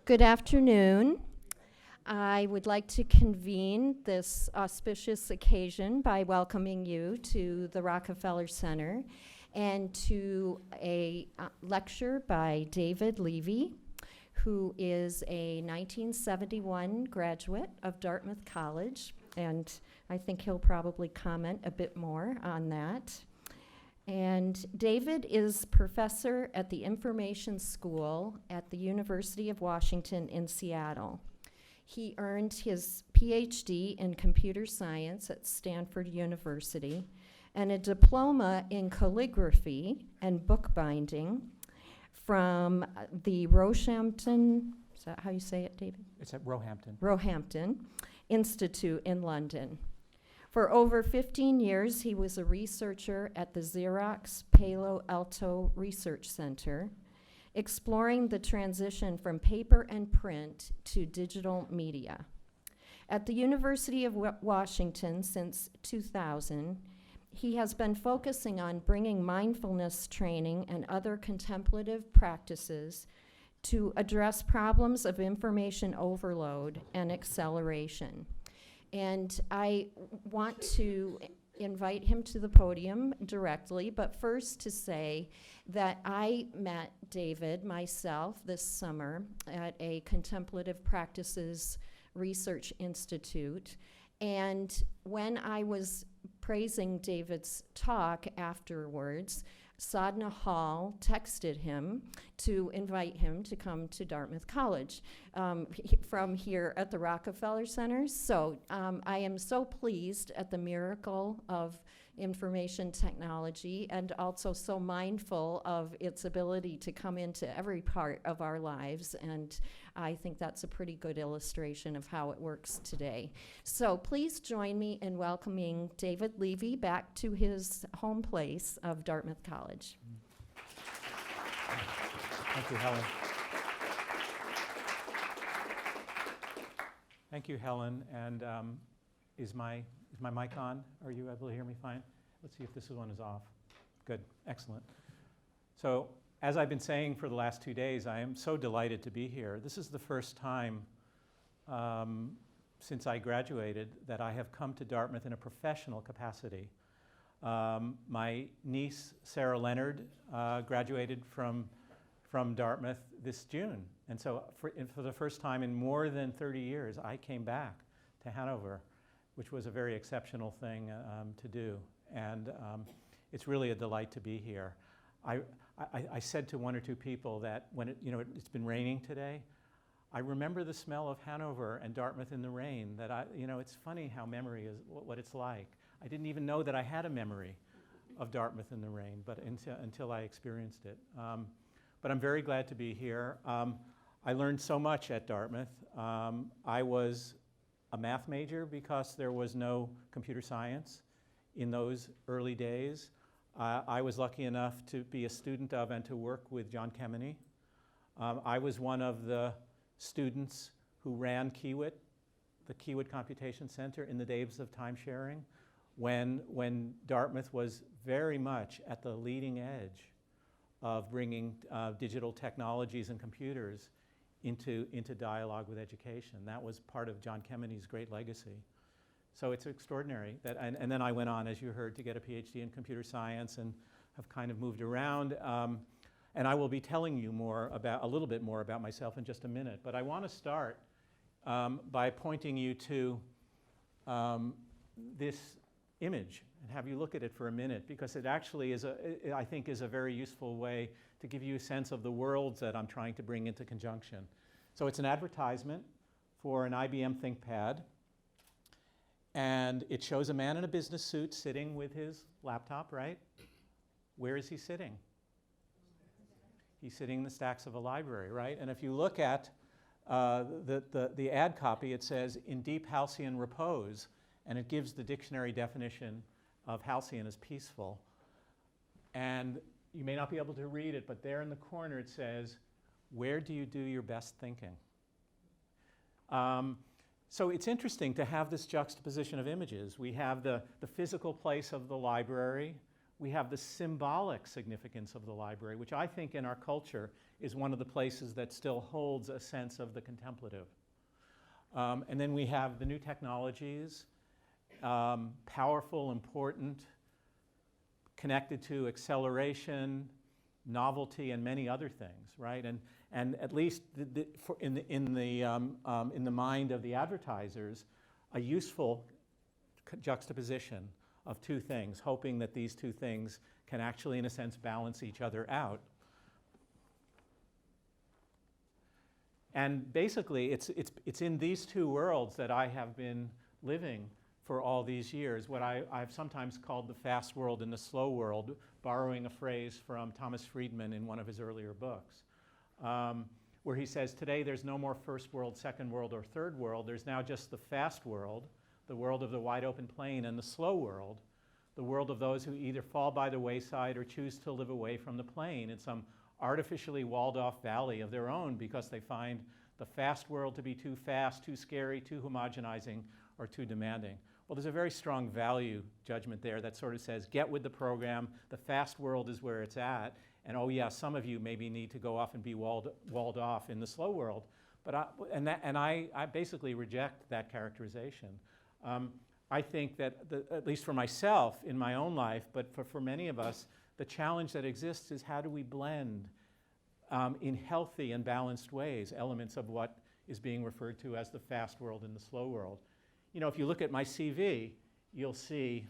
Good afternoon. I would like to convene this auspicious occasion by welcoming you to the Rockefeller Center and to a lecture by David Levy, who is a 1971 graduate of Dartmouth College, and I think he'll probably comment a bit more on that. And David is professor at the Information School at the University of Washington in Seattle. He earned his Ph.D. in computer science at Stanford University and a diploma in calligraphy and bookbinding from the Roehampton, is that how you say it, David? It's at Roehampton. Roehampton Institute in London. For over 15 years, he was a researcher at the Xerox Palo Alto Research Center, exploring the transition from paper and print to digital media. At the University of Washington since 2000, he has been focusing on bringing mindfulness training and other contemplative practices to address problems of information overload and acceleration. And I want to invite him to the podium directly, but first to say that I met David myself this summer at a Contemplative Practices Research Institute. And when I was praising David's talk afterwards, Sadhna Hall texted him to invite him to come to Dartmouth College from here at the Rockefeller Center. So I am so pleased at the miracle of information technology and also so mindful of its ability to come into every part of our lives. And I think that's a pretty good illustration of how it works today. So please join me in welcoming David Levy back to his home place of Dartmouth College. Thank you, Helen. Thank you, Helen. And is my mic on? Are you able to hear me fine? Let's see if this one is off. Good, excellent. So, as I've been saying for the last 2 days, I am so delighted to be here. This is the first time since I graduated that I have come to Dartmouth in a professional capacity. My niece, Sarah Leonard, graduated from Dartmouth this June. And so for the first time in more than 30 years, I came back to Hanover, which was a very exceptional thing to do. And it's really a delight to be here. I said to one or two people that when it's been raining today, I remember the smell of Hanover and Dartmouth in the rain. That it's funny how memory is what it's like. I didn't even know that I had a memory of Dartmouth in the rain, but until I experienced it. But I'm very glad to be here. I learned so much at Dartmouth. I was a math major because there was no computer science in those early days. I was lucky enough to be a student of and to work with John Kemeny. I was one of the students who ran Kiewit, the Kiewit Computation Center, in the days of time sharing, when Dartmouth was very much at the leading edge of bringing digital technologies and computers into dialogue with education. That was part of John Kemeny's great legacy. So it's extraordinary that, and then I went on, as you heard, to get a Ph.D. in computer science and have kind of moved around. And I will be telling you a little bit more about myself in just a minute. But I want to start by pointing you to this image and have you look at it for a minute, because it actually I think is a very useful way to give you a sense of the worlds that I'm trying to bring into conjunction. So it's an advertisement for an IBM ThinkPad. And it shows a man in a business suit sitting with his laptop, right? Where is he sitting? He's sitting in the stacks of a library, right? And if you look at the ad copy, it says, "in deep halcyon repose," and it gives the dictionary definition of halcyon as peaceful. And you may not be able to read it, but there in the corner it says, "where do you do your best thinking?" So it's interesting to have this juxtaposition of images. We have the physical place of the library we have the symbolic significance of the library, which I think in our culture is one of the places that still holds a sense of the contemplative. And then we have the new technologies, powerful, important, connected to acceleration, novelty, and many other things, right? And at least in the mind of the advertisers, a useful juxtaposition of two things, hoping that these two things can actually, in a sense, balance each other out. And basically, it's in these two worlds that I have been living for all these years, what I've sometimes called the fast world and the slow world, borrowing a phrase from Thomas Friedman in one of his earlier books, where he says, today there's no more first world, second world, or third world. There's now just the fast world, the world of the wide open plain, and the slow world, the world of those who either fall by the wayside or choose to live away from the plain in some artificially walled off valley of their own because they find the fast world to be too fast, too scary, too homogenizing, or too demanding. Well, there's a very strong value judgment there that sort of says, get with the program, the fast world is where it's at, and oh yeah, some of you maybe need to go off and be walled off in the slow world. But I basically reject that characterization. I think that, at least for myself in my own life, but for many of us, the challenge that exists is how do we blend in healthy and balanced ways elements of what is being referred to as the fast world and the slow world. You know, if you look at my CV, you'll see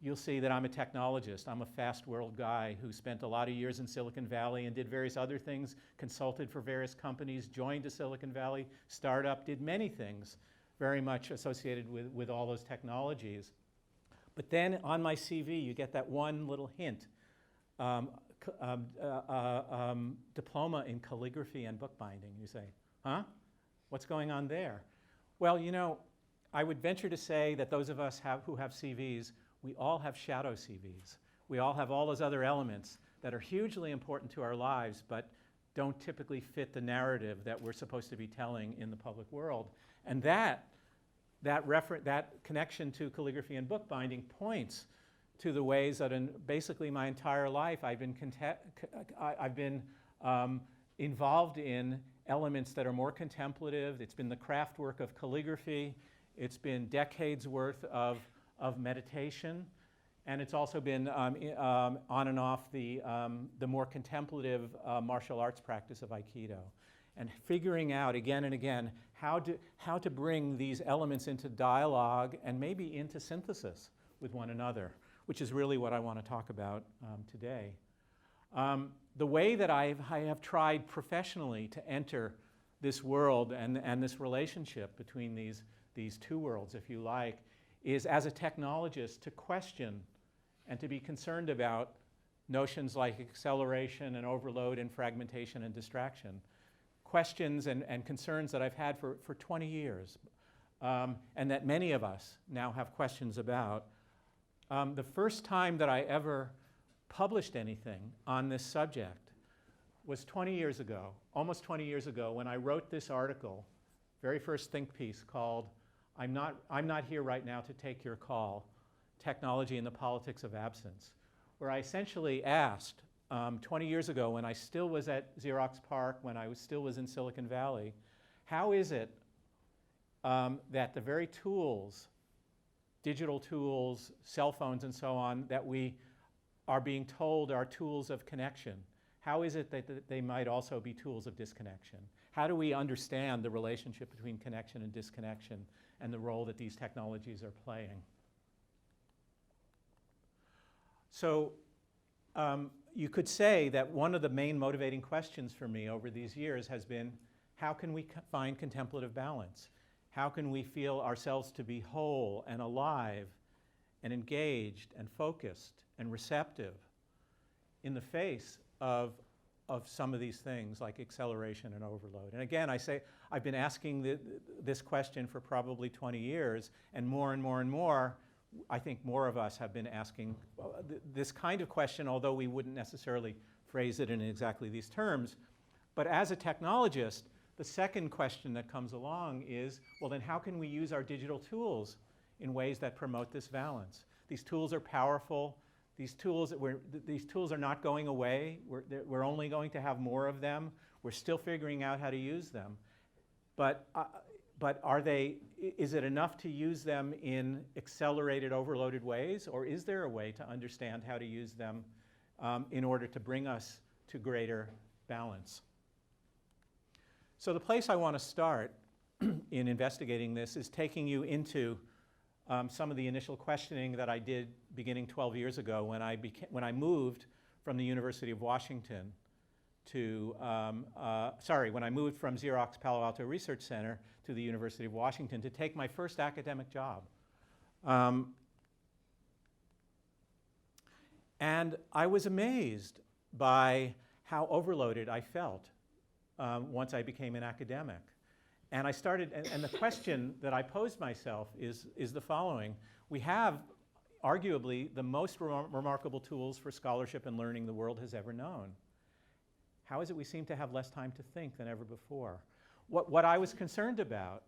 that I'm a technologist. I'm a fast world guy who spent a lot of years in Silicon Valley and did various other things, consulted for various companies, joined a Silicon Valley startup, did many things very much associated with all those technologies. But then on my CV, you get that one little hint, diploma in calligraphy and bookbinding. You say, huh? What's going on there? Well, you know, I would venture to say that those of us who have CVs, we all have shadow CVs. We all have all those other elements that are hugely important to our lives, but don't typically fit the narrative that we're supposed to be telling in the public world. And that connection to calligraphy and bookbinding points to the ways that in basically my entire life I've been involved in elements that are more contemplative. It's been the craft work of calligraphy. It's been decades worth of meditation. And it's also been on and off the more contemplative martial arts practice of Aikido. And figuring out again and again how to bring these elements into dialogue and maybe into synthesis with one another, which is really what I want to talk about today. The way that I have tried professionally to enter this world and this relationship between these two worlds, if you like, is as a technologist to question and to be concerned about notions like acceleration and overload and fragmentation and distraction. Questions and concerns that I've had for 20 years and that many of us now have questions about. The first time that I ever published anything on this subject was 20 years ago, almost 20 years ago, when I wrote this article, very first think piece called I'm not here right now to take your call, Technology and the Politics of Absence, where I essentially asked 20 years ago when I still was at Xerox PARC, when I still was in Silicon Valley, how is it that the very tools, digital tools, cell phones and so on, that we are being told are tools of connection, how is it that they might also be tools of disconnection? How do we understand the relationship between connection and disconnection and the role that these technologies are playing? So you could say that one of the main motivating questions for me over these years has been, how can we find contemplative balance? How can we feel ourselves to be whole and alive and engaged and focused and receptive in the face of some of these things like acceleration and overload? And again, I say I've been asking this question for probably 20 years, and more and more and more, I think more of us have been asking this kind of question, although we wouldn't necessarily phrase it in exactly these terms. But as a technologist, the second question that comes along is, well, then how can we use our digital tools in ways that promote this balance? These tools are powerful. These tools are not going away. We're only going to have more of them. We're still figuring out how to use them. But is it enough to use them in accelerated, overloaded ways? Or is there a way to understand how to use them in order to bring us to greater balance? So the place I want to start in investigating this is taking you into some of the initial questioning that I did beginning 12 years ago when I moved from the University of Washington to, when I moved from Xerox Palo Alto Research Center to the University of Washington to take my first academic job. And I was amazed by how overloaded I felt once I became an academic. And I started, and the question that I posed myself is the following. We have arguably the most remarkable tools for scholarship and learning the world has ever known. How is it we seem to have less time to think than ever before? What I was concerned about,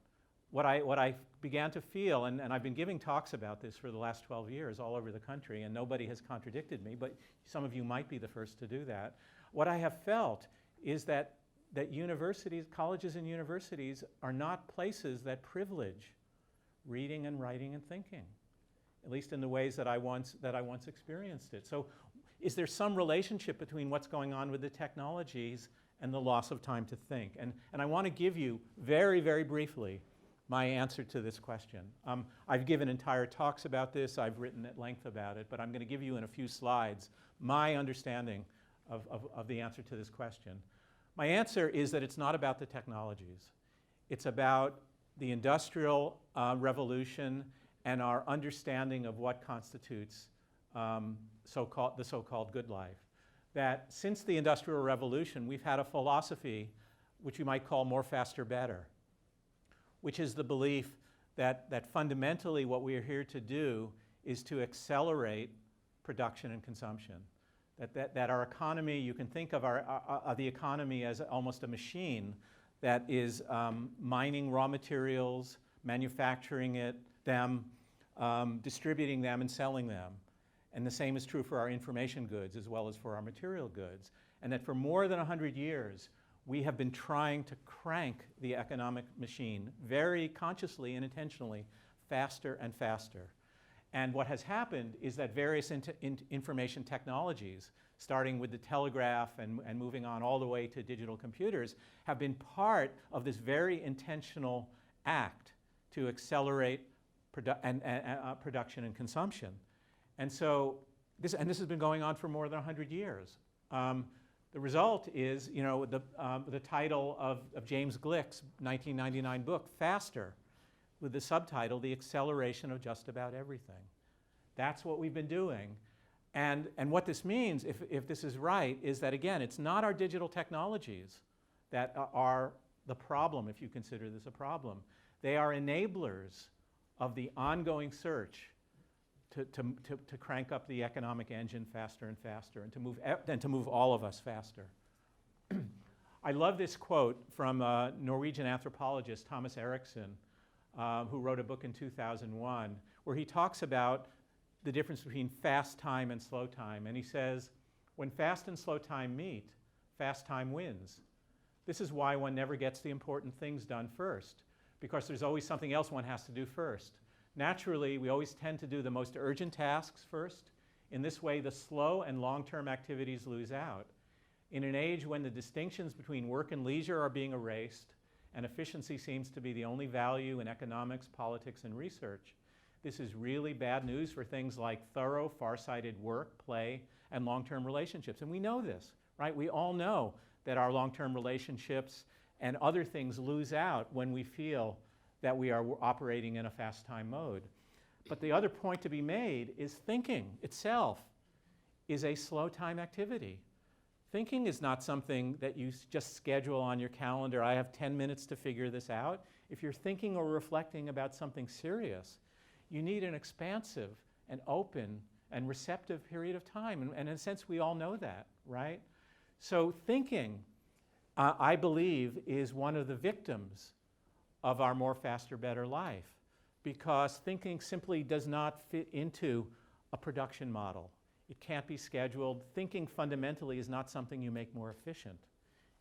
what I began to feel, and I've been giving talks about this for the last 12 years all over the country, and nobody has contradicted me, but some of you might be the first to do that. What I have felt is that universities, colleges and universities are not places that privilege reading and writing and thinking, at least in the ways that I once experienced it. So is there some relationship between what's going on with the technologies and the loss of time to think? And I want to give you very, very briefly my answer to this question. I've given entire talks about this. I've written at length about it, but I'm going to give you in a few slides my understanding of the answer to this question. My answer is that it's not about the technologies. It's about the Industrial Revolution and our understanding of what constitutes the so-called good life. That since the Industrial Revolution, we've had a philosophy which you might call more, faster, better, which is the belief that fundamentally what we are here to do is to accelerate production and consumption. That our economy, you can think of the economy as almost a machine that is mining raw materials, manufacturing them, distributing them, and selling them. And the same is true for our information goods as well as for our material goods. And that for more than 100 years, we have been trying to crank the economic machine very consciously and intentionally faster and faster. And what has happened is that various information technologies, starting with the telegraph and moving on all the way to digital computers, have been part of this very intentional act to accelerate production and consumption. And so this has been going on for more than 100 years. The result is, the title of James Glick's 1999 book, Faster, with the subtitle, The Acceleration of Just About Everything. That's what we've been doing. And what this means, if this is right, is that, again, it's not our digital technologies that are the problem, if you consider this a problem. They are enablers of the ongoing search to crank up the economic engine faster and faster and to move all of us faster. I love this quote from Norwegian anthropologist Thomas Eriksson, who wrote a book in 2001, where he talks about the difference between fast time and slow time. And he says, when fast and slow time meet, fast time wins. This is why one never gets the important things done first, because there's always something else one has to do first. Naturally, we always tend to do the most urgent tasks first. In this way, the slow and long-term activities lose out. In an age when the distinctions between work and leisure are being erased, and efficiency seems to be the only value in economics, politics, and research, this is really bad news for things like thorough, far-sighted work, play, and long-term relationships. And we know this, right? We all know that our long-term relationships and other things lose out when we feel that we are operating in a fast time mode. But the other point to be made is thinking itself is a slow time activity. Thinking is not something that you just schedule on your calendar. I have 10 minutes to figure this out. If you're thinking or reflecting about something serious, you need an expansive and open and receptive period of time. And in a sense, we all know that, right? So thinking, I believe, is one of the victims of our more, faster, better life, because thinking simply does not fit into a production model. It can't be scheduled. Thinking fundamentally is not something you make more efficient.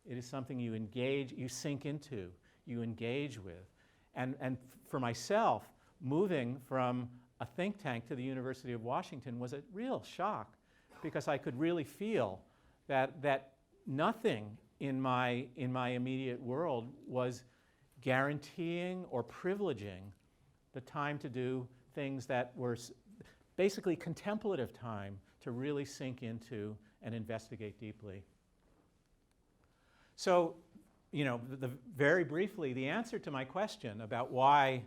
It is something you engage, you sink into, you engage with. And for myself, moving from a think tank to the University of Washington was a real shock, because I could really feel that nothing in my immediate world was guaranteeing or privileging the time to do things that were basically contemplative time to really sink into and investigate deeply. So, very briefly, the answer to my question about why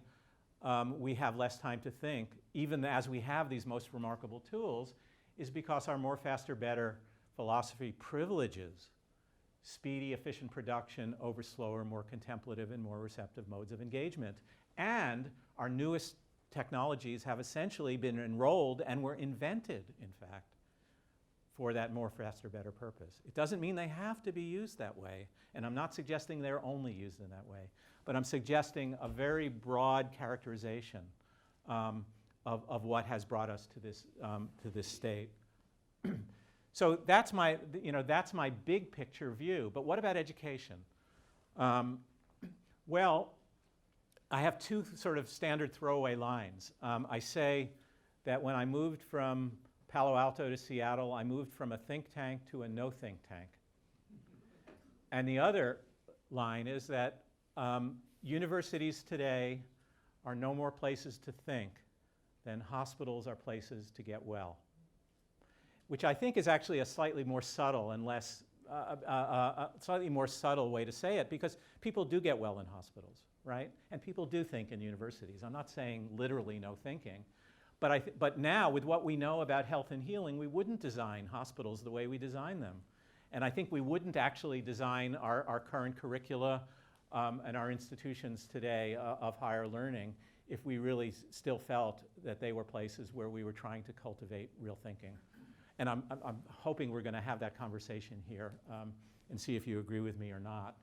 we have less time to think, even as we have these most remarkable tools, is because our more, faster, better philosophy privileges speedy, efficient production over slower, more contemplative, and more receptive modes of engagement. And our newest technologies have essentially been enrolled and were invented, in fact, for that more, faster, better purpose. It doesn't mean they have to be used that way, and I'm not suggesting they're only used in that way, but I'm suggesting a very broad characterization of what has brought us to this state. So that's my big picture view. But what about education? Well, I have two sort of standard throwaway lines. I say that when I moved from Palo Alto to Seattle, I moved from a think tank to a no think tank. And the other line is that universities today are no more places to think than hospitals are places to get well, which I think is actually a slightly more subtle and less, slightly more subtle way to say it, because people do get well in hospitals, right? And people do think in universities. I'm not saying literally no thinking, but now with what we know about health and healing, we wouldn't design hospitals the way we design them. And I think we wouldn't actually design our current curricula and our institutions today of higher learning if we really still felt that they were places where we were trying to cultivate real thinking. And I'm hoping we're going to have that conversation here and see if you agree with me or not.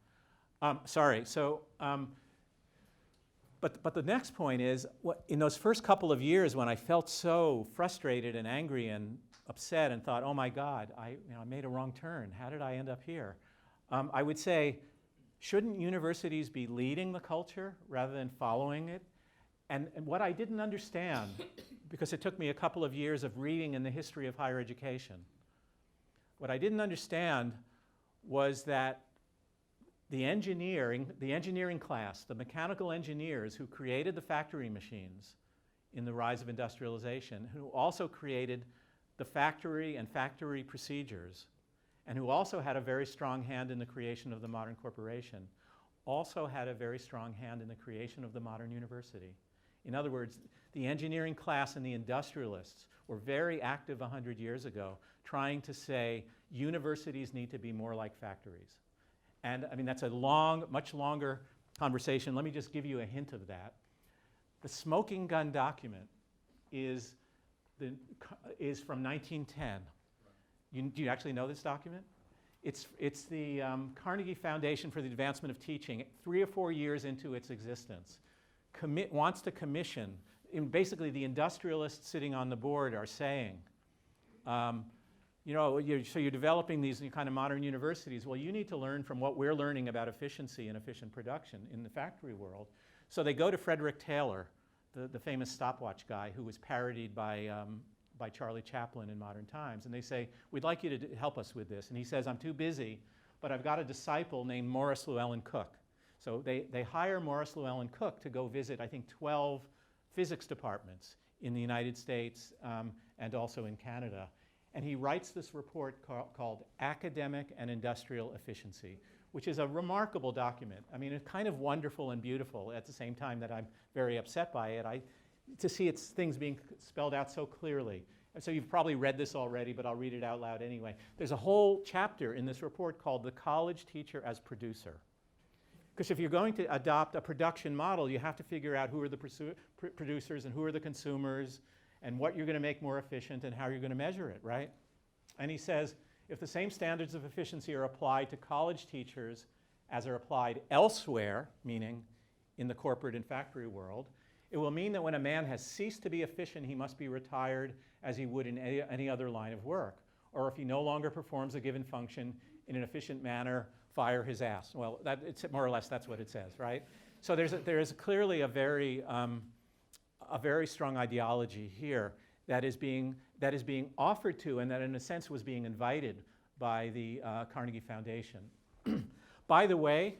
But the next point is, in those first couple of years when I felt so frustrated and angry and upset and thought, oh my God, I made a wrong turn. How did I end up here? I would say, shouldn't universities be leading the culture rather than following it? And what I didn't understand, because it took me a couple of years of reading in the history of higher education, what I didn't understand was that the engineering class, the mechanical engineers who created the factory machines in the rise of industrialization, who also created the factory and factory procedures, and who also had a very strong hand in the creation of the modern corporation, also had a very strong hand in the creation of the modern university. In other words, the engineering class and the industrialists were very active 100 years ago, trying to say universities need to be more like factories. And I mean, that's a much longer conversation. Let me just give you a hint of that. The smoking gun document is from 1910. Do you actually know this document? It's the Carnegie Foundation for the Advancement of Teaching, 3 or 4 years into its existence, wants to commission. Basically, the industrialists sitting on the board are saying, so you're developing these kind of modern universities. Well, you need to learn from what we're learning about efficiency and efficient production in the factory world. So they go to Frederick Taylor, the famous stopwatch guy who was parodied by Charlie Chaplin in modern times. And they say, we'd like you to help us with this. And he says, I'm too busy, but I've got a disciple named Morris Llewellyn Cook. So they hire Morris Llewellyn Cook to go visit, I think, 12 physics departments in the United States and also in Canada. And he writes this report called Academic and Industrial Efficiency, which is a remarkable document. I mean, it's kind of wonderful and beautiful at the same time that I'm very upset by it. To see its things being spelled out so clearly. And so you've probably read this already, but I'll read it out loud anyway. There's a whole chapter in this report called The College Teacher as Producer. Because if you're going to adopt a production model, you have to figure out who are the producers and who are the consumers and what you're going to make more efficient and how you're going to measure it, right? And he says, if the same standards of efficiency are applied to college teachers as are applied elsewhere, meaning in the corporate and factory world, It will mean that when a man has ceased to be efficient, he must be retired as he would in any other line of work. Or if he no longer performs a given function in an efficient manner, fire his ass. Well, it's more or less that's what it says, right? So there is clearly a very strong ideology here that is being offered to, and that in a sense was being invited by the Carnegie Foundation. By the way,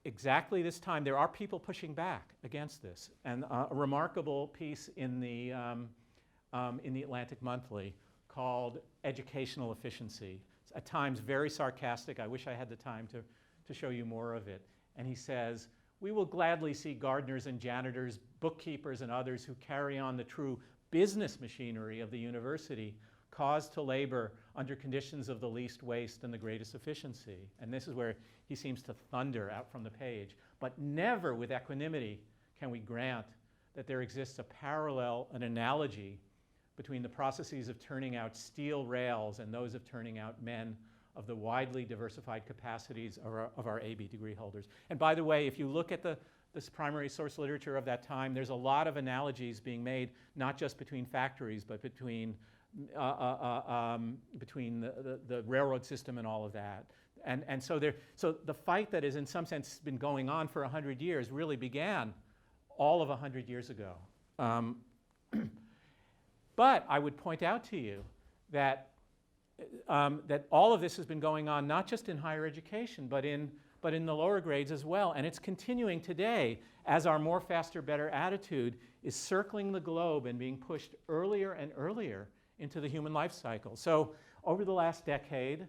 exactly this time, there are people pushing back against this. And a remarkable piece in the Atlantic Monthly called Educational Efficiency. It's at times very sarcastic. I wish I had the time to show you more of it. And he says, "We will gladly see gardeners and janitors, bookkeepers and others who carry on the true business machinery of the university caused to labor under conditions of the least waste and the greatest efficiency." And this is where he seems to thunder out from the page. "But never with equanimity can we grant that there exists a parallel, an analogy between the processes of turning out steel rails and those of turning out men of the widely diversified capacities of our AB degree holders." And by the way, if you look at this primary source literature of that time, there's a lot of analogies being made, not just between factories, but between the railroad system and all of that. And so the fight that is in some sense been going on for 100 years really began all of 100 years ago. But I would point out to you that all of this has been going on not just in higher education, but in the lower grades as well. And it's continuing today as our more, faster, better attitude is circling the globe and being pushed earlier and earlier into the human life cycle. So over the last decade,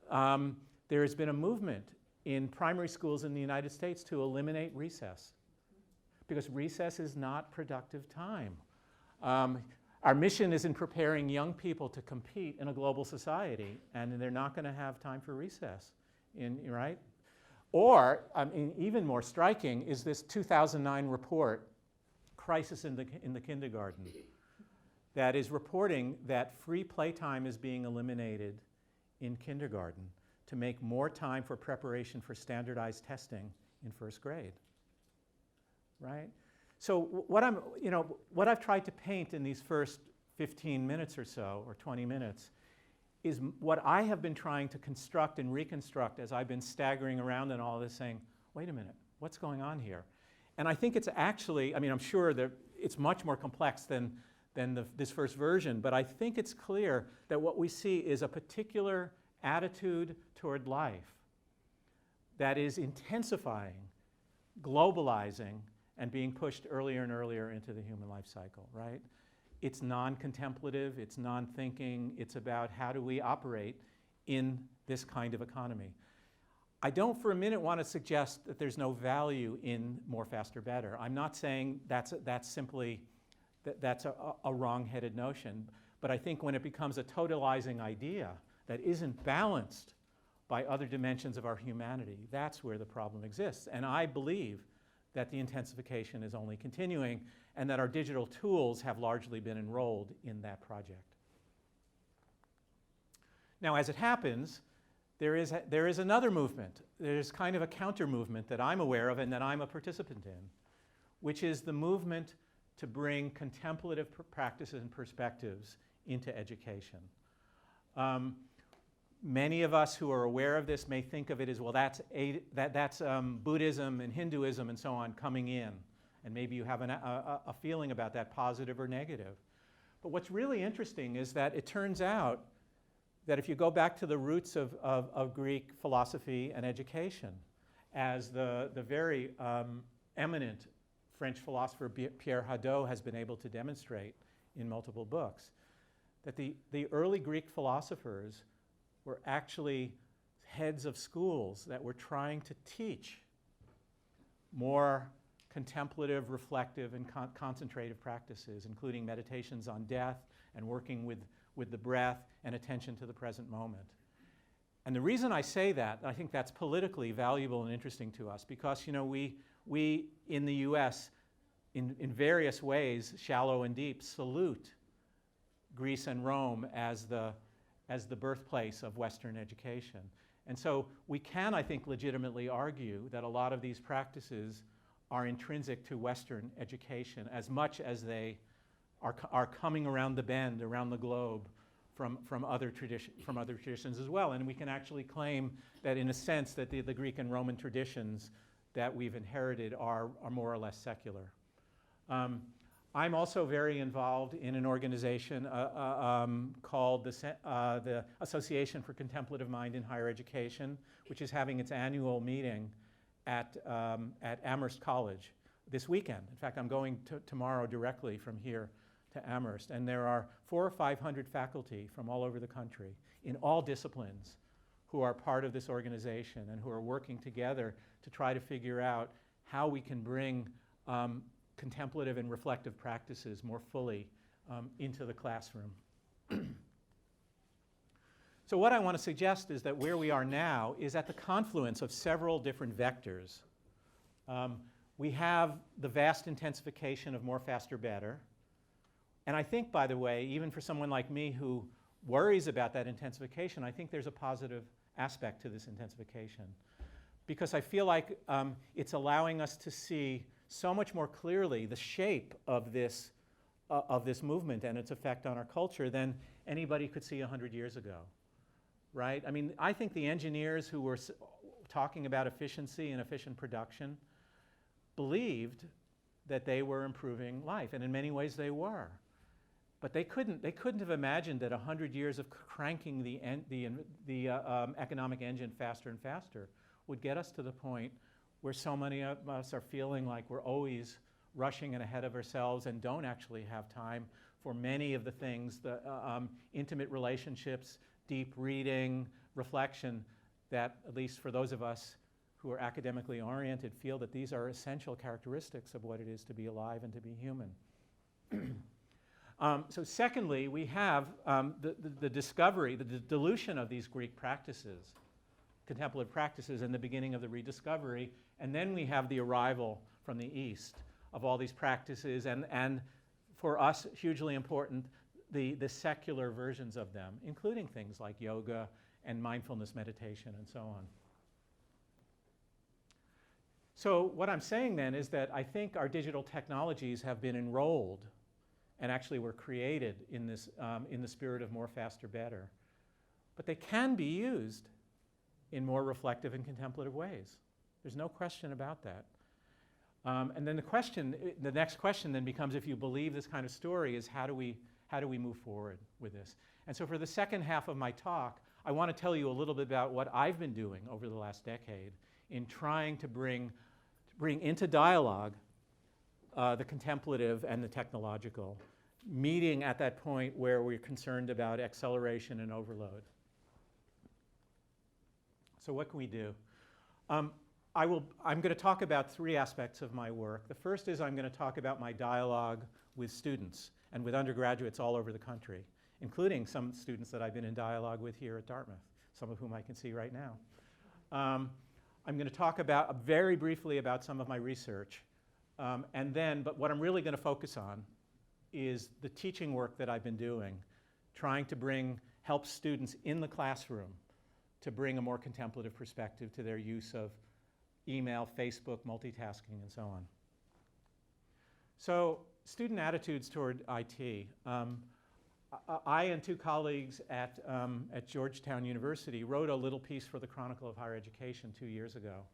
there has been a movement in primary schools in the United States to eliminate recess, because recess is not productive time. Our mission is in preparing young people to compete in a global society, and they're not going to have time for recess, right? Or, even more striking is this 2009 report, Crisis in the Kindergarten, that is reporting that free playtime is being eliminated in kindergarten to make more time for preparation for standardized testing in first grade, right? So what I've tried to paint in these first 15 minutes or so, or 20 minutes, is what I have been trying to construct and reconstruct as I've been staggering around and all this, saying, wait a minute, what's going on here? And I think it's actually, I'm sure that it's much more complex than this first version, but I think it's clear that what we see is a particular attitude toward life that is intensifying, globalizing, and being pushed earlier and earlier into the human life cycle, right? It's non-contemplative, it's non-thinking, it's about how do we operate in this kind of economy. I don't for a minute want to suggest that there's no value in more, faster, better. I'm not saying that's simply that's a wrong-headed notion, but I think when it becomes a totalizing idea that isn't balanced by other dimensions of our humanity, that's where the problem exists. And I believe that the intensification is only continuing, and that our digital tools have largely been enrolled in that project. Now, as it happens, there is another movement. There's kind of a counter movement that I'm aware of and that I'm a participant in, which is the movement to bring contemplative practices and perspectives into education. Many of us who are aware of this may think of it as, well, that's Buddhism and Hinduism and so on coming in. And maybe you have a feeling about that, positive or negative. But what's really interesting is that it turns out that if you go back to the roots of Greek philosophy and education, as the very eminent French philosopher Pierre Hadot has been able to demonstrate in multiple books, that the early Greek philosophers were actually heads of schools that were trying to teach more contemplative, reflective, and concentrative practices, including meditations on death and working with the breath and attention to the present moment. And the reason I say that, I think that's politically valuable and interesting to us, because we in the US, in various ways, shallow and deep, salute Greece and Rome as the birthplace of Western education. And so we can, I think, legitimately argue that a lot of these practices are intrinsic to Western education as much as they are coming around the bend, around the globe, from other traditions as well. And we can actually claim that, in a sense, that the Greek and Roman traditions that we've inherited are more or less secular. I'm also very involved in an organization called the Association for Contemplative Mind in Higher Education, which is having its annual meeting at Amherst College this weekend. In fact, I'm going tomorrow directly from here to Amherst, and there are 400 or 500 faculty from all over the country in all disciplines who are part of this organization and who are working together to try to figure out how we can bring contemplative and reflective practices more fully into the classroom. So what I want to suggest is that where we are now is at the confluence of several different vectors. We have the vast intensification of more, faster, better. And I think, by the way, even for someone like me who worries about that intensification, I think there's a positive aspect to this intensification. Because I feel like it's allowing us to see so much more clearly the shape of this movement and its effect on our culture than anybody could see 100 years ago, right? I mean, I think the engineers who were talking about efficiency and efficient production believed that they were improving life, and in many ways they were. But they couldn't have imagined that 100 years of cranking the economic engine faster and faster would get us to the point where so many of us are feeling like we're always rushing and ahead of ourselves and don't actually have time for many of the things, the intimate relationships, deep reading, reflection, that, at least for those of us who are academically oriented, feel that these are essential characteristics of what it is to be alive and to be human. So secondly, we have the discovery, the dilution of these Greek practices, contemplative practices, and the beginning of the rediscovery. And then we have the arrival from the East of all these practices, and for us, hugely important, the secular versions of them, including things like yoga and mindfulness meditation and so on. So what I'm saying then is that I think our digital technologies have been enrolled and actually were created in this, in the spirit of more, faster, better. But they can be used in more reflective and contemplative ways. There's no question about that. And then the next question then becomes, if you believe this kind of story, is how do we move forward with this? And so for the second half of my talk, I want to tell you a little bit about what I've been doing over the last decade in trying to bring into dialogue the contemplative and the technological, meeting at that point where we're concerned about acceleration and overload. So what can we do? I'm going to talk about three aspects of my work. The first is I'm going to talk about my dialogue with students and with undergraduates all over the country, including some students that I've been in dialogue with here at Dartmouth, some of whom I can see right now. I'm going to talk about, very briefly, about some of my research. But what I'm really going to focus on is the teaching work that I've been doing, trying to help students in the classroom to bring a more contemplative perspective to their use of email, Facebook, multitasking, and so on. So, student attitudes toward IT. I and two colleagues at Georgetown University wrote a little piece for the Chronicle of Higher Education 2 years ago.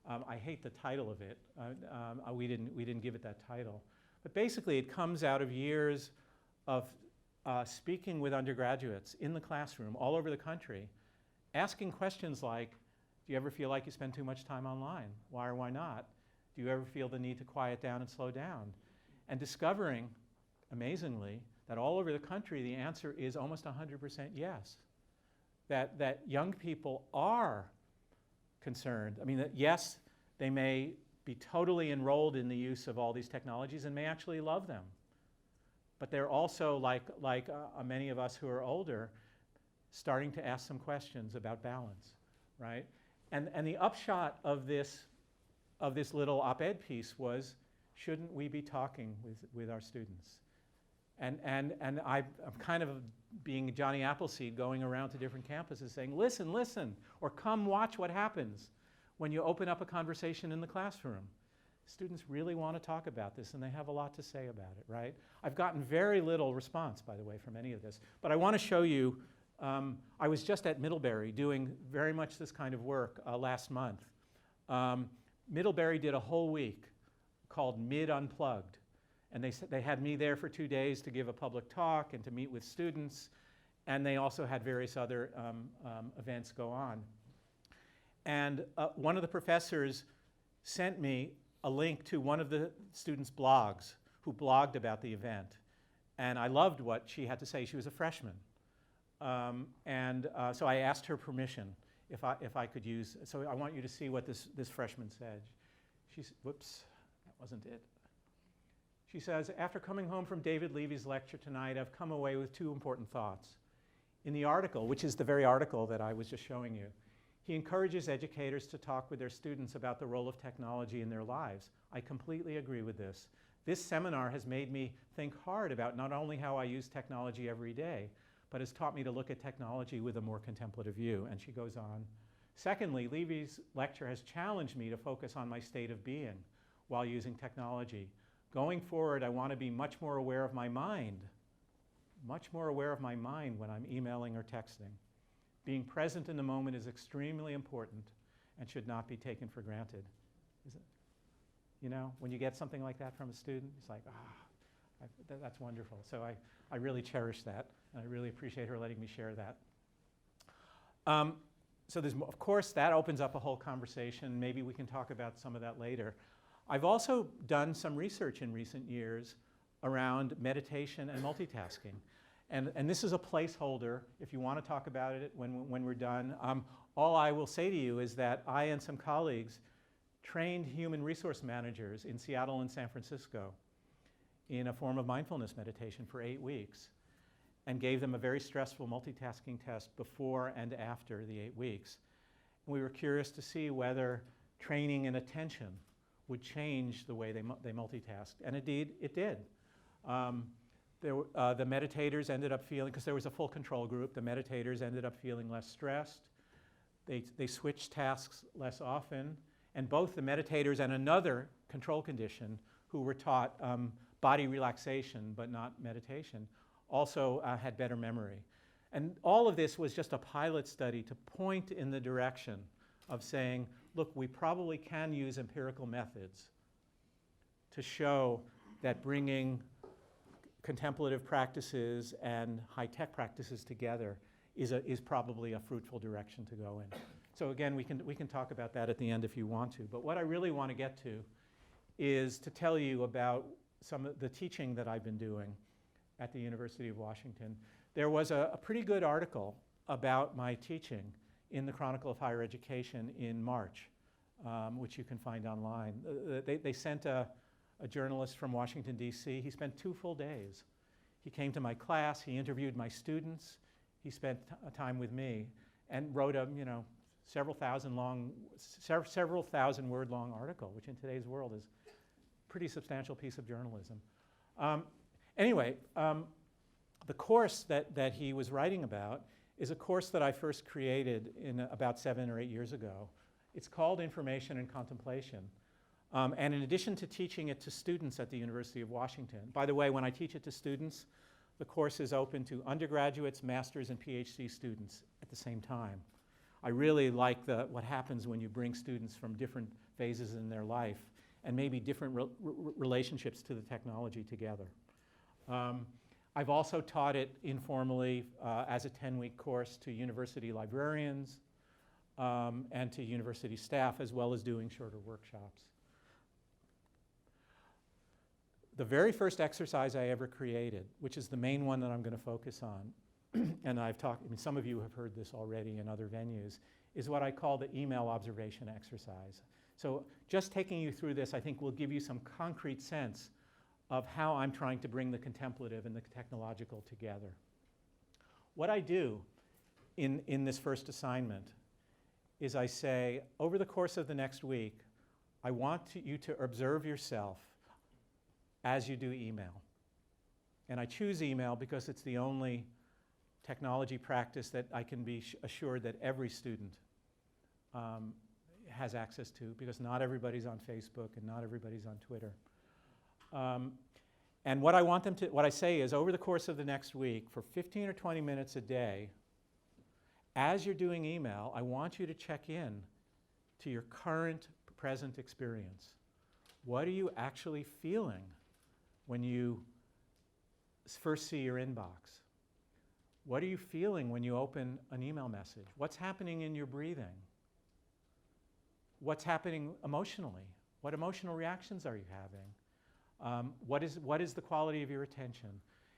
I hate the title of it. We didn't give it that title. But basically, it comes out of years of speaking with undergraduates in the classroom all over the country, asking questions like, do you ever feel like you spend too much time online? Why or why not? Do you ever feel the need to quiet down and slow down? And discovering, amazingly, that all over the country, the answer is almost 100% yes. That young people are concerned. I mean, that yes, they may be totally enrolled in the use of all these technologies and may actually love them. But they're also, like many of us who are older, starting to ask some questions about balance, right? And the upshot of this little op-ed piece was, shouldn't we be talking with our students? And I'm kind of being Johnny Appleseed, going around to different campuses saying, listen, or come watch what happens when you open up a conversation in the classroom. students really want to talk about this, and they have a lot to say about it, right? I've gotten very little response, by the way, from any of this. But I want to show you, I was just at Middlebury doing very much this kind of work last month. Middlebury did a whole week called Mid Unplugged. And they had me there for 2 days to give a public talk and to meet with students. And they also had various other events go on. And one of the professors sent me a link to one of the students' blogs who blogged about the event. And I loved what she had to say. She was a freshman. So I asked her permission if I could use. So I want you to see what this freshman said. Whoops, that wasn't it. She says, after coming home from David Levy's lecture tonight, I've come away with 2 important thoughts. In the article, which is the very article that I was just showing you, he encourages educators to talk with their students about the role of technology in their lives. I completely agree with this. This seminar has made me think hard about not only how I use technology every day, but has taught me to look at technology with a more contemplative view. And she goes on. Secondly, Levy's lecture has challenged me to focus on my state of being while using technology. Going forward, I want to be much more aware of my mind when I'm emailing or texting. Being present in the moment is extremely important and should not be taken for granted. Is it? You know, when you get something like that from a student, it's like, that's wonderful. So I really cherish that, and I really appreciate her letting me share that. So there's, of course, that opens up a whole conversation. Maybe we can talk about some of that later. I've also done some research in recent years around meditation and multitasking. And this is a placeholder if you want to talk about it when we're done. All I will say to you is that I and some colleagues trained human resource managers in Seattle and San Francisco in a form of mindfulness meditation for 8 weeks and gave them a very stressful multitasking test before and after the 8 weeks. And we were curious to see whether training in attention would change the way they multitasked. And indeed, it did. The meditators ended up feeling, because there was a full control group, the meditators ended up feeling less stressed. They switched tasks less often. And both the meditators and another control condition who were taught body relaxation but not meditation also had better memory. And all of this was just a pilot study to point in the direction of saying, look, we probably can use empirical methods to show that bringing contemplative practices and high-tech practices together is probably a fruitful direction to go in. So again, we can talk about that at the end if you want to. But what I really want to get to is to tell you about some of the teaching that I've been doing at the University of Washington. There was a pretty good article about my teaching in the Chronicle of Higher Education in March, which you can find online. They sent a journalist from Washington, D.C. He spent 2 full days. He came to my class, he interviewed my students, he spent time with me, and wrote a several thousand word long article, which in today's world is a pretty substantial piece of journalism. Anyway, the course that he was writing about is a course that I first created in about 7 or 8 years ago. It's called Information and Contemplation. And in addition to teaching it to students at the University of Washington, by the way, when I teach it to students, the course is open to undergraduates, masters, and Ph.D. students at the same time. I really like what happens when you bring students from different phases in their life and maybe different relationships to the technology together. I've also taught it informally as a 10-week course to university librarians and to university staff, as well as doing shorter workshops. The very first exercise I ever created, which is the main one that I'm going to focus on, and some of you have heard this already in other venues, is what I call the email observation exercise. So just taking you through this, I think will give you some concrete sense of how I'm trying to bring the contemplative and the technological together. What I do in this first assignment is I say, over the course of the next week, I want you to observe yourself as you do email. And I choose email because it's the only technology practice that I can be assured that every student has access to, because not everybody's on Facebook and not everybody's on Twitter. And what I say is, over the course of the next week, for 15 or 20 minutes a day, as you're doing email, I want you to check in to your current present experience. What are you actually feeling when you first see your inbox? What are you feeling when you open an email message? What's happening in your breathing? What's happening emotionally? What emotional reactions are you having? What is the quality of your attention?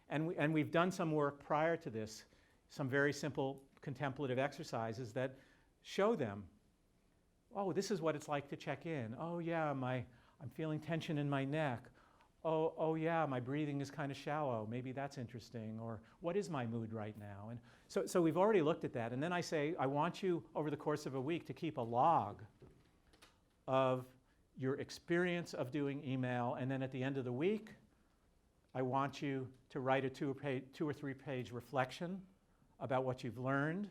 And we've done some work prior to this, some very simple contemplative exercises that show them, oh, this is what it's like to check in. Oh yeah, I'm feeling tension in my neck. Oh yeah, my breathing is kind of shallow. Maybe that's interesting. Or what is my mood right now? And so we've already looked at that. And then I say, I want you over the course of a week to keep a log of your experience of doing email. And then at the end of the week, I want you to write a 2 or 3 page reflection about what you've learned.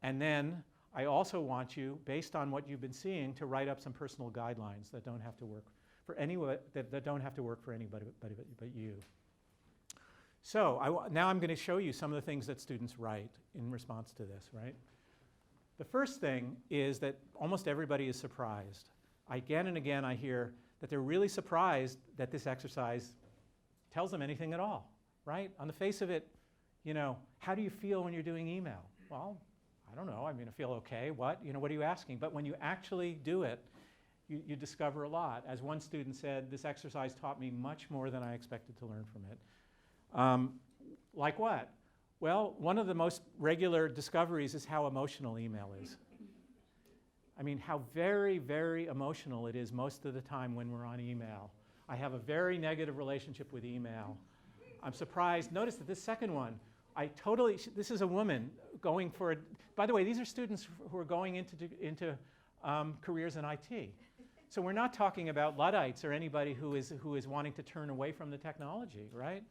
And then I also want you, based on what you've been seeing, to write up some personal guidelines that don't have to work for anyone, that don't have to work for anybody but you. So now I'm going to show you some of the things that students write in response to this, right? The first thing is that almost everybody is surprised. Again and again I hear that they're really surprised that this exercise tells them anything at all, right? On the face of it, you know, how do you feel when you're doing email? Well, I don't know. I mean, I feel okay. What? You know, what are you asking? But when you actually do it, you discover a lot. As one student said, this exercise taught me much more than I expected to learn from it. Like what? Well, one of the most regular discoveries is how emotional email is. I mean, how very, very emotional it is most of the time when we're on email. I have a very negative relationship with email. I'm surprised. Notice that this second one, this is a woman going for by the way, these are students who are going into careers in IT. So we're not talking about Luddites or anybody who is wanting to turn away from the technology, right?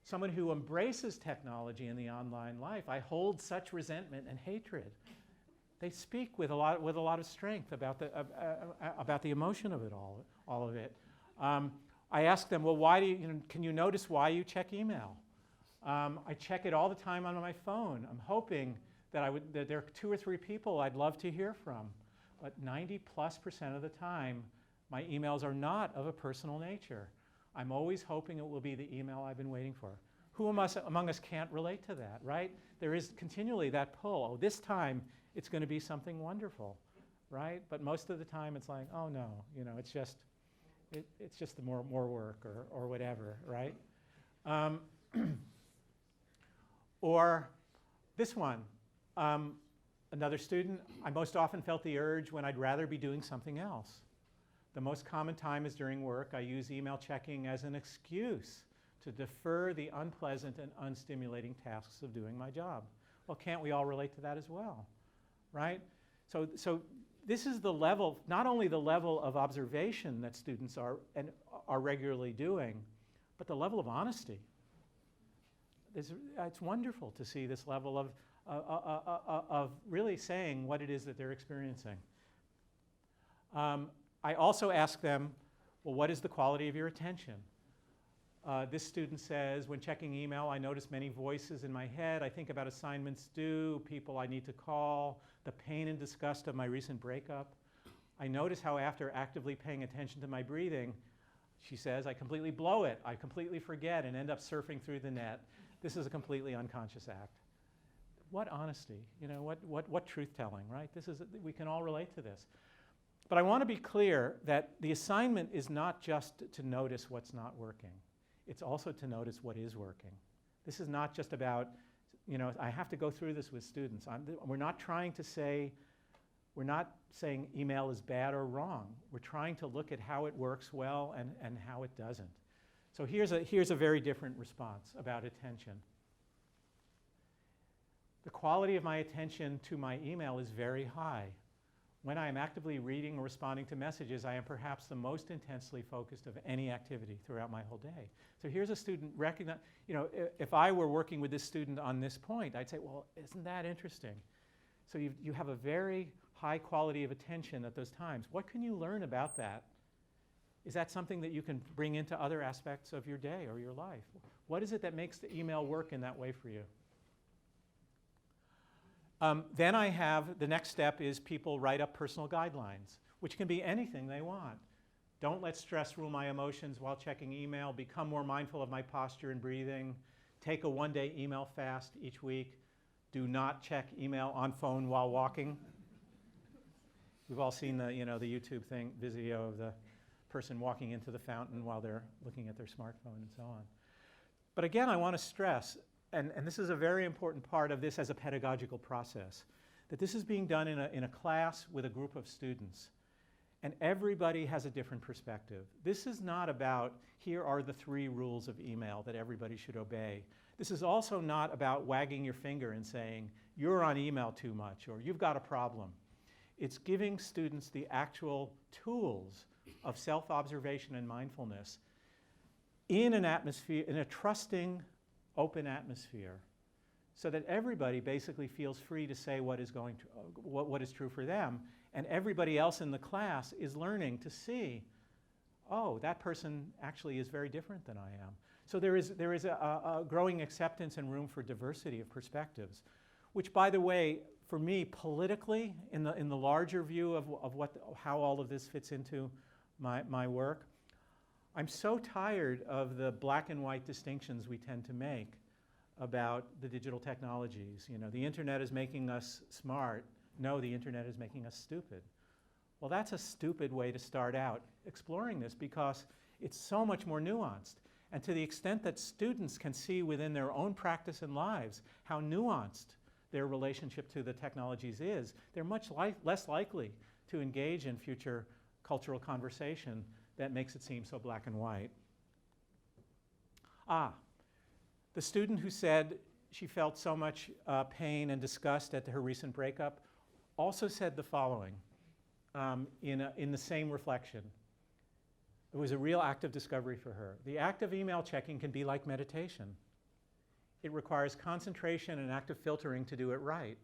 Someone who embraces technology in the online life. I hold such resentment and hatred. They speak with a lot of strength about the emotion of it all of it. I ask them, well, why can you notice why you check email? I check it all the time on my phone. I'm hoping that there are 2 or 3 people I'd love to hear from. But 90+% of the time, my emails are not of a personal nature. I'm always hoping it will be the email I've been waiting for. Who among us can't relate to that, right? There is continually that pull. Oh, this time it's going to be something wonderful, right? But most of the time it's like, oh no, it's just the more work or whatever, right? Or this one. Another student, I most often felt the urge when I'd rather be doing something else. The most common time is during work. I use email checking as an excuse to defer the unpleasant and unstimulating tasks of doing my job. Well, can't we all relate to that as well, right? So this is the level, not only the level of observation that students are regularly doing, but the level of honesty. It's wonderful to see this level of really saying what it is that they're experiencing. I also ask them, well, what is the quality of your attention? This student says, when checking email, I notice many voices in my head. I think about assignments due, people I need to call, the pain and disgust of my recent breakup. I notice how after actively paying attention to my breathing, she says, I completely blow it. I completely forget and end up surfing through the net. This is a completely unconscious act. What honesty, what truth-telling, right? We can all relate to this. But I want to be clear that the assignment is not just to notice what's not working. It's also to notice what is working. This is not just about, I have to go through this with students. We're not saying email is bad or wrong. We're trying to look at how it works well and how it doesn't. So here's a very different response about attention. The quality of my attention to my email is very high. When I am actively reading or responding to messages, I am perhaps the most intensely focused of any activity throughout my whole day. So here's a student if I were working with this student on this point, I'd say, well, isn't that interesting? So you have a very high quality of attention at those times. What can you learn about that? Is that something that you can bring into other aspects of your day or your life? What is it that makes the email work in that way for you? Then I have, the next step is people write up personal guidelines, which can be anything they want. Don't let stress rule my emotions while checking email. Become more mindful of my posture and breathing. Take a one-day email fast each week. Do not check email on phone while walking. We've all seen the YouTube video of the person walking into the fountain while they're looking at their smartphone and so on. But again, I want to stress, and this is a very important part of this as a pedagogical process, that this is being done in a class with a group of students. And everybody has a different perspective. This is not about, here are the 3 rules of email that everybody should obey. This is also not about wagging your finger and saying, you're on email too much, or you've got a problem. It's giving students the actual tools of self-observation and mindfulness in an atmosphere, in a trusting, open atmosphere, so that everybody basically feels free to say what is true for them, and everybody else in the class is learning to see, oh, that person actually is very different than I am. So there is a growing acceptance and room for diversity of perspectives, which, by the way, for me, politically, in the larger view of how all of this fits into my work, I'm so tired of the black and white distinctions we tend to make about the digital technologies. The internet is making us smart. No, the internet is making us stupid. Well, that's a stupid way to start out exploring this, because it's so much more nuanced. And to the extent that students can see within their own practice and lives how nuanced their relationship to the technologies is, they're much less likely to engage in future cultural conversation that makes it seem so black and white. The student who said she felt so much pain and disgust at her recent breakup also said the following in the same reflection. It was a real act of discovery for her. The act of email checking can be like meditation. It requires concentration and active filtering to do it right.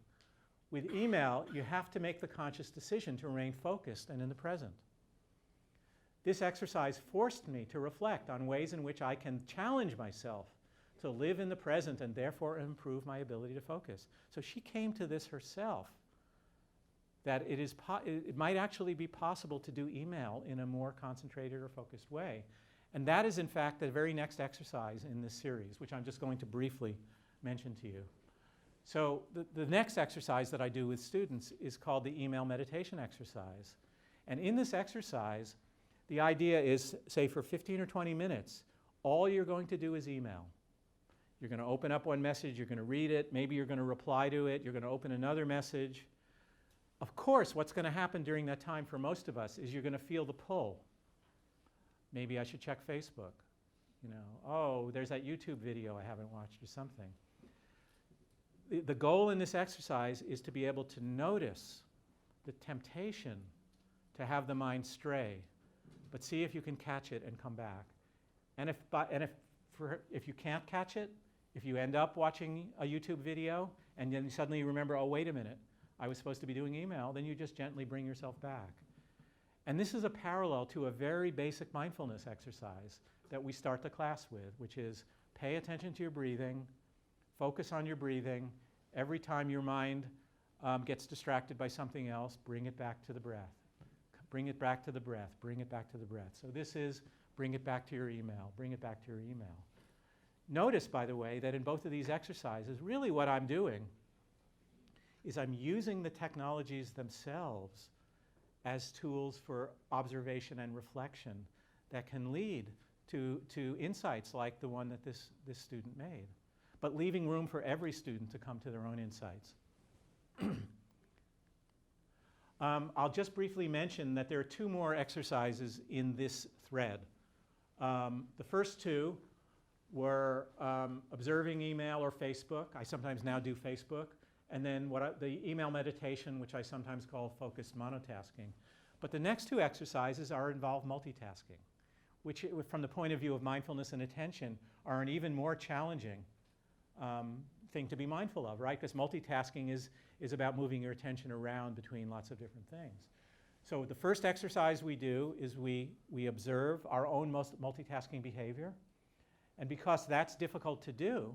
With email, you have to make the conscious decision to remain focused and in the present. This exercise forced me to reflect on ways in which I can challenge myself to live in the present and therefore improve my ability to focus. So she came to this herself, that it might actually be possible to do email in a more concentrated or focused way. And that is, in fact, the very next exercise in this series, which I'm just going to briefly mention to you. So the next exercise that I do with students is called the email meditation exercise. And in this exercise, the idea is, say, for 15 or 20 minutes, all you're going to do is email. You're going to open up one message, you're going to read it, maybe you're going to reply to it, you're going to open another message. Of course, what's going to happen during that time for most of us is you're going to feel the pull. Maybe I should check Facebook. Oh, there's that YouTube video I haven't watched or something. The goal in this exercise is to be able to notice the temptation to have the mind stray, but see if you can catch it and come back. And if you can't catch it, if you end up watching a YouTube video and then suddenly you remember, oh, wait a minute, I was supposed to be doing email, then you just gently bring yourself back. And this is a parallel to a very basic mindfulness exercise that we start the class with, which is pay attention to your breathing, focus on your breathing. Every time your mind gets distracted by something else, bring it back to the breath. Bring it back to the breath, bring it back to the breath. So this is bring it back to your email, bring it back to your email. Notice, by the way, that in both of these exercises, really what I'm doing is I'm using the technologies themselves as tools for observation and reflection that can lead to insights like the one that this student made, but leaving room for every student to come to their own insights. I'll just briefly mention that there are 2 more exercises in this thread. The first 2 were observing email or Facebook. I sometimes now do Facebook. And then the email meditation, which I sometimes call focused monotasking. But the next 2 exercises involve multitasking, which from the point of view of mindfulness and attention are an even more challenging thing to be mindful of, right? Because multitasking is about moving your attention around between lots of different things. So the first exercise we do is we observe our own multitasking behavior. And because that's difficult to do,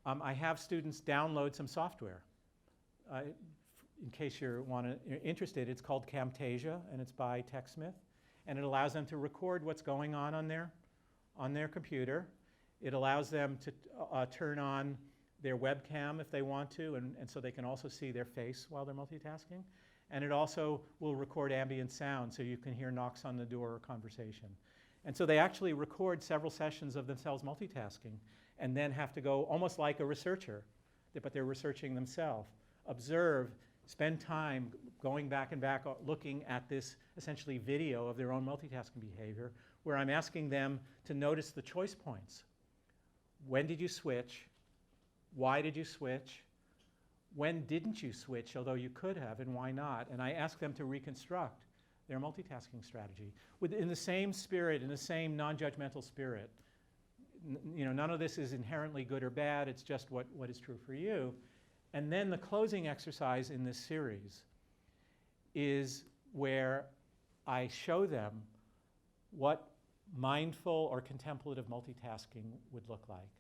I have students download some software. In case you're interested, it's called Camtasia, and it's by TechSmith. And it allows them to record what's going on their computer. It allows them to turn on their webcam if they want to, and so they can also see their face while they're multitasking. And it also will record ambient sound, so you can hear knocks on the door or conversation. And so they actually record several sessions of themselves multitasking, and then have to go almost like a researcher, but they're researching themselves. Observe, spend time going back and back, looking at this essentially video of their own multitasking behavior, where I'm asking them to notice the choice points. When did you switch? Why did you switch? When didn't you switch, although you could have, and why not? And I ask them to reconstruct their multitasking strategy in the same spirit, in the same non-judgmental spirit. None of this is inherently good or bad. It's just what is true for you. And then the closing exercise in this series is where I show them what mindful or contemplative multitasking would look like,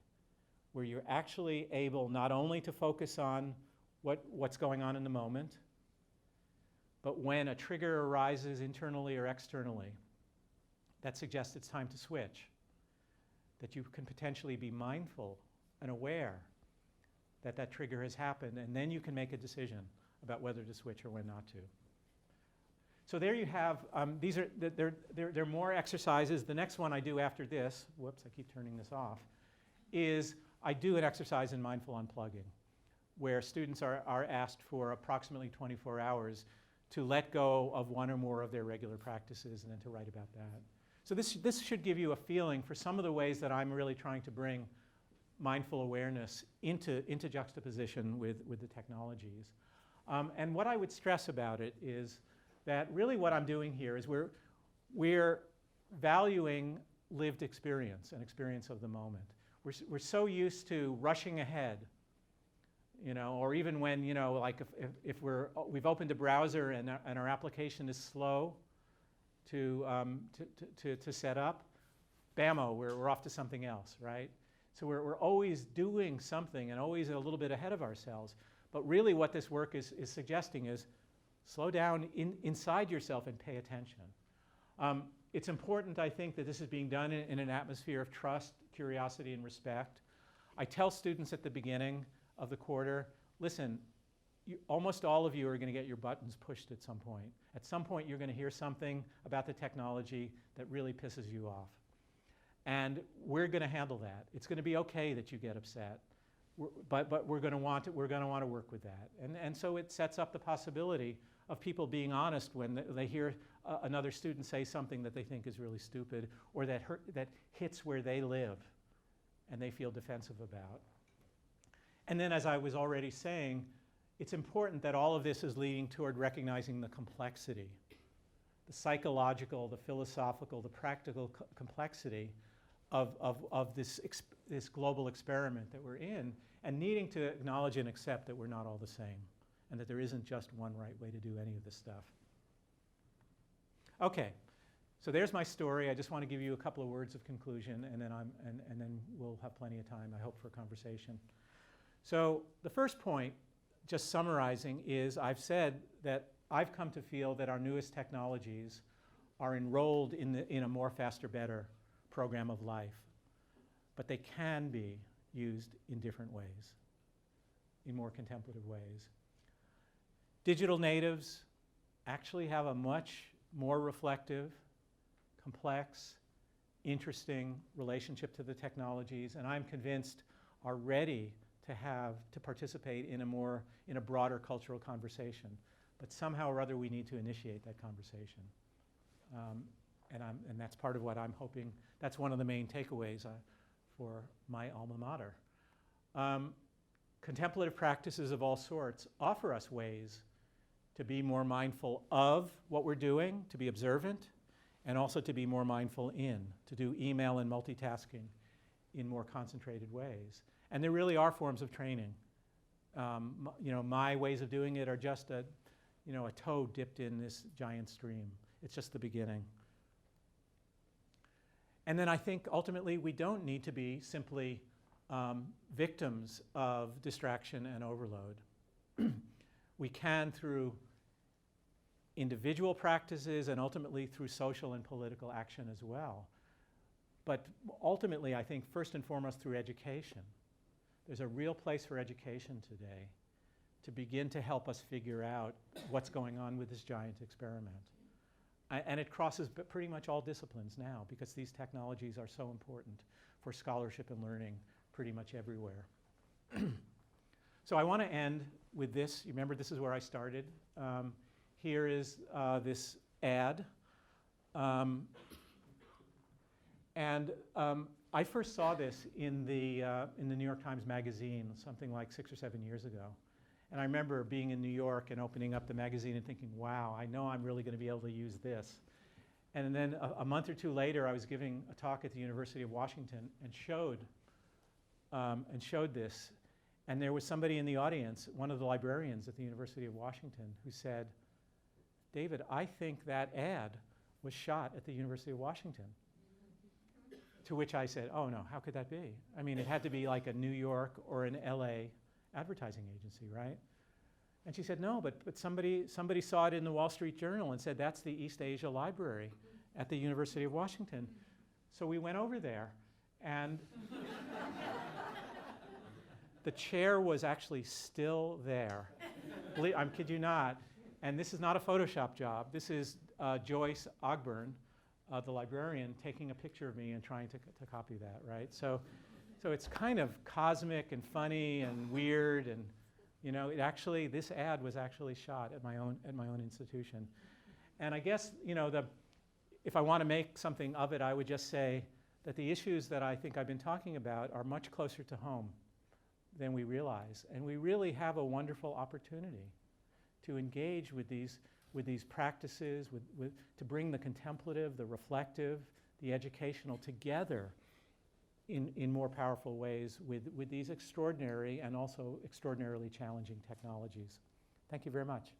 where you're actually able not only to focus on what's going on in the moment, but when a trigger arises internally or externally that suggests it's time to switch, that you can potentially be mindful and aware that that trigger has happened, and then you can make a decision about whether to switch or when not to. So there you have, these are, there are more exercises. The next one I do after this, whoops, I keep turning this off, is I do an exercise in mindful unplugging, where students are asked for approximately 24 hours to let go of one or more of their regular practices and then to write about that. So this should give you a feeling for some of the ways that I'm really trying to bring mindful awareness into juxtaposition with the technologies. And what I would stress about it is that really what I'm doing here is we're valuing lived experience and experience of the moment. We're so used to rushing ahead, or even when, like if we've opened a browser and our application is slow to set up, bammo, we're off to something else, right? So we're always doing something and always a little bit ahead of ourselves. But really what this work is suggesting is slow down inside yourself and pay attention. It's important, I think, that this is being done in an atmosphere of trust, curiosity, and respect. I tell students at the beginning of the quarter, listen, almost all of you are going to get your buttons pushed at some point. At some point, you're going to hear something about the technology that really pisses you off. And we're going to handle that. It's going to be okay that you get upset, but we're going to want to work with that. And so it sets up the possibility of people being honest when they hear another student say something that they think is really stupid or that hits where they live and they feel defensive about. And then, as I was already saying, it's important that all of this is leading toward recognizing the complexity, the psychological, the philosophical, the practical complexity of this global experiment that we're in, and needing to acknowledge and accept that we're not all the same, and that there isn't just one right way to do any of this stuff. Okay, so there's my story. I just want to give you a couple of words of conclusion, and then we'll have plenty of time, I hope, for conversation. So the first point, just summarizing, is I've said that I've come to feel that our newest technologies are enrolled in a more, faster, better program of life, but they can be used in different ways, in more contemplative ways. Digital natives actually have a much more reflective, complex, interesting relationship to the technologies, and I'm convinced are ready to participate in a broader cultural conversation. But somehow or other we need to initiate that conversation. And that's part of what I'm hoping, that's one of the main takeaways for my alma mater. Contemplative practices of all sorts offer us ways to be more mindful of what we're doing, to be observant, and also to be more mindful to do email and multitasking in more concentrated ways. And there really are forms of training. My ways of doing it are just a toe dipped in this giant stream. It's just the beginning. And then I think ultimately we don't need to be simply victims of distraction and overload. We can, through individual practices and ultimately through social and political action as well. But ultimately, I think first and foremost through education. There's a real place for education today to begin to help us figure out what's going on with this giant experiment. And it crosses pretty much all disciplines now, because these technologies are so important for scholarship and learning pretty much everywhere. So I want to end with this. You remember, this is where I started. Here is this ad. I first saw this in the New York Times Magazine, something like 6 or 7 years ago. And I remember being in New York and opening up the magazine and thinking, wow, I know I'm really going to be able to use this. And then a month or two later, I was giving a talk at the University of Washington and showed this. And there was somebody in the audience, one of the librarians at the University of Washington, who said, David, I think that ad was shot at the University of Washington. To which I said, oh no, how could that be? I mean, it had to be like a New York or an LA advertising agency, right? And she said, no, but somebody saw it in the Wall Street Journal and said, that's the East Asia Library at the University of Washington. So we went over there, and the chair was actually still there. I kid you not. And this is not a Photoshop job. This is Joyce Ogburn, the librarian, taking a picture of me and trying to copy that, right? So it's kind of cosmic and funny and weird, and this ad was actually shot at my own institution. And I guess if I want to make something of it, I would just say that the issues that I think I've been talking about are much closer to home than we realize, and we really have a wonderful opportunity to engage with these practices, to bring the contemplative, the reflective, the educational together in more powerful ways with these extraordinary and also extraordinarily challenging technologies. Thank you very much.